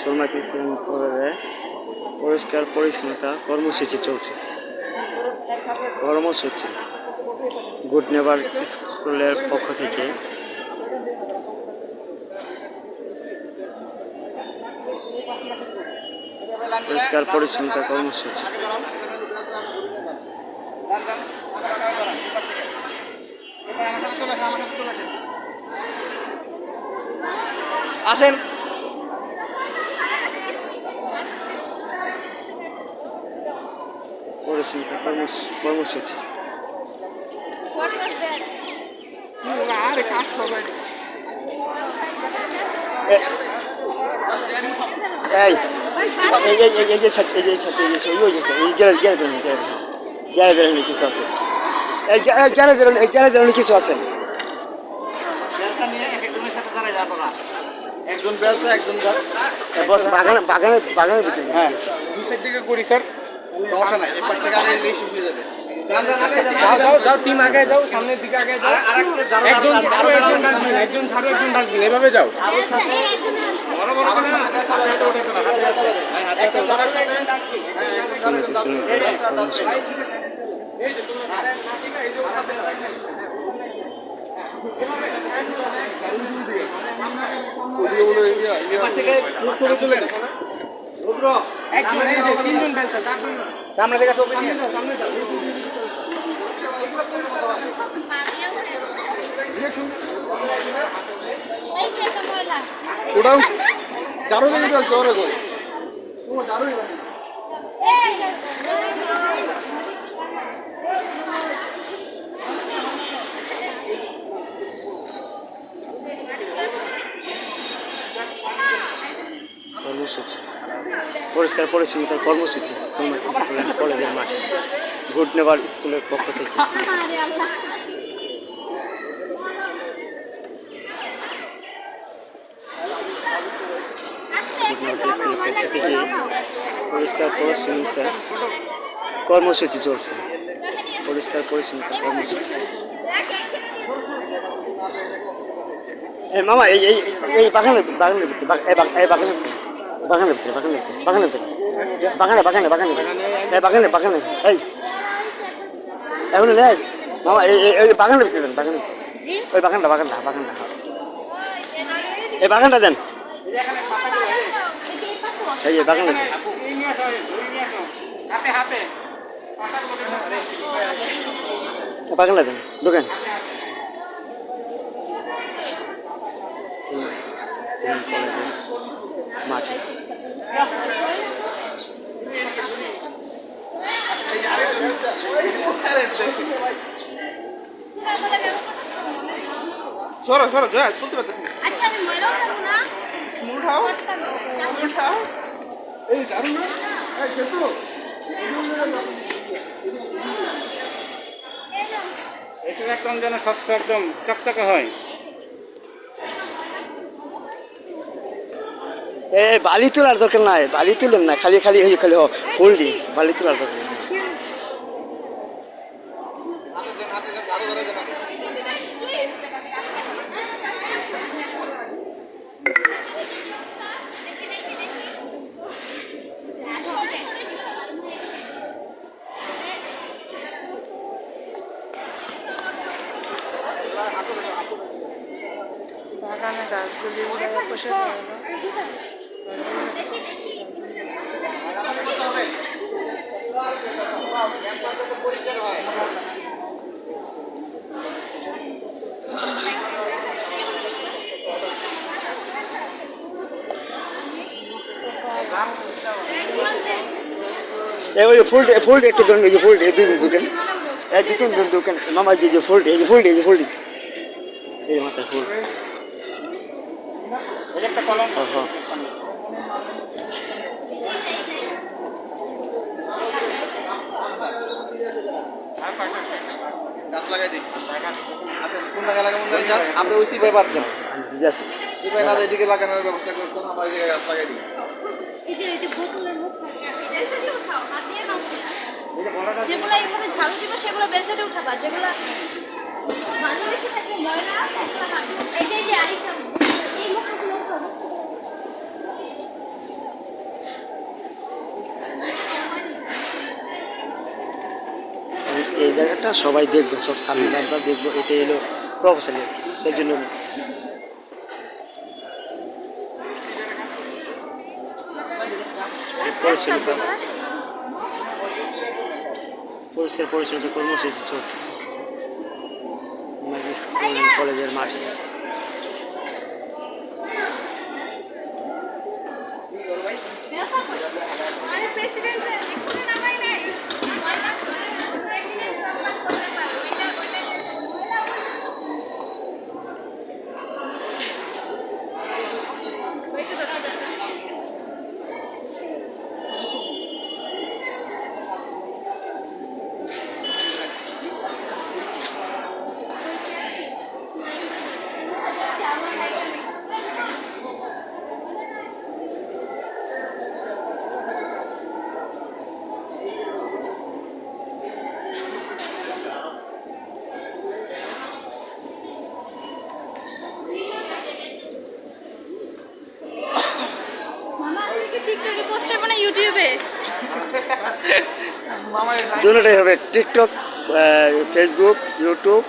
সলমাতি school কলেজে পরিষ্কার পরিচ্ছন্নতা কর্মসূচি চলছে। কর্মসূচি গুড নেভার স্কুলের পক্ষ থেকে পরিষ্কার পরিচ্ছন্নতা কর্মসূচি। আসেন। পরিচ্ছন্নতা কর্মসূচি। কিছু আছে কিছু আছে একজন বেলছে একজন বস বাগানে বাগানে বাগানের ভিতরে। হ্যাঁ দুই সাইড থেকে করি স্যার, সমস্যা নাই। এই পাশ থেকে আগে এলেই শেষ হয়ে যাবে। যাও যাও যাও, টিম আগে যাও, সামনের দিকে আগে যাও। একজন ছাড়ো একজন ডাস্টবিন, একজন ছাড়ো একজন ডাস্টবিন, এভাবে যাও। বড় বড় করে না, হাতে ওঠে না, হাতে আছে ভাই, হাতে একটা ধরার সাথে এই যে তুমি না ঠিক আছে, এই যে ওখানে রাখেন সামনে থেকে ওটাও চারো মিনিট আছে ওরা করে কর্মসূচি পরিষ্কার পরিচ্ছন্নতার কর্মসূচি সলমাতি স্কুল অ্যান্ড কলেজের মাঠে গুড নেভার স্কুলের পক্ষ থেকে। স্কুলের পক্ষ থেকে পরিষ্কার পরিচ্ছন্নতা কর্মসূচি চলছে। পরিষ্কার পরিচ্ছন্নতা কর্মসূচি। মামা এই এই এই বাগানের বাগানের ভিতরে বাগানের বাগানের ভিতরে বাগানের ভিতরে বাগানের ভিতরে বাগানে বাগানে বাগানে বাগানে বাগানে এই এখন নেই মামা এই বাগানের ভিতরে দেন, বাগানের ওই বাগানটা বাগানটা বাগানটা এই বাগানটা দেন, এই বাগানটা বাগানটা দেন দোকান মাঠে। সরো সরো জয়া বলতে পারতেছি না। আচ্ছা আমি ময়লাও করব না, উঠাও উঠাও এই জানো না এই কেতো এটা একদম যেন শক্ত একদম চকচকে হয়। বালি তোলার দরকার নাই, বালি তুলেন না, খালি খালি খালি ফুল দিন, বালি তোলার দরকার নেই। বাগানে গাছগুলি বসে ওই ফুল ফুল একটু ধরুন, এই যে ফুল এই দুই দোকান এই দু তিন দোকান মামা যে ফুল এই যে ফুল এই যে ফুল এই মাথায় ফুল একটা কলম। গাছ লাগাই দিই, কোন জায়গায় লাগাবো আপনি ওই সিপাই বাদ দেন, ঠিক আছে সিপাই না এদিকে লাগানোর ব্যবস্থা করছেন, আমরা এদিকে গাছ লাগাই দিই। যেগুলো এইভাবে ঝাড়ু দিব সেগুলো বেলচা দিয়ে উঠাবা, যেগুলো বালি বেশি থাকবে ময়লা সেগুলো হাত দিয়ে এই যে আরেকটা এই মুখগুলো উঠাবো। সবাই দেখবে, সব সামনে আমরা দেখবো, এটাই হলো প্রফেশনাল, সেই জন্য পরিষ্কার পরিচ্ছন্নতা কর্মসূচি চলছে স্কুল কলেজের মাঠে। দুটোটাই হবে, টিকটক, ফেসবুক, ইউটিউব।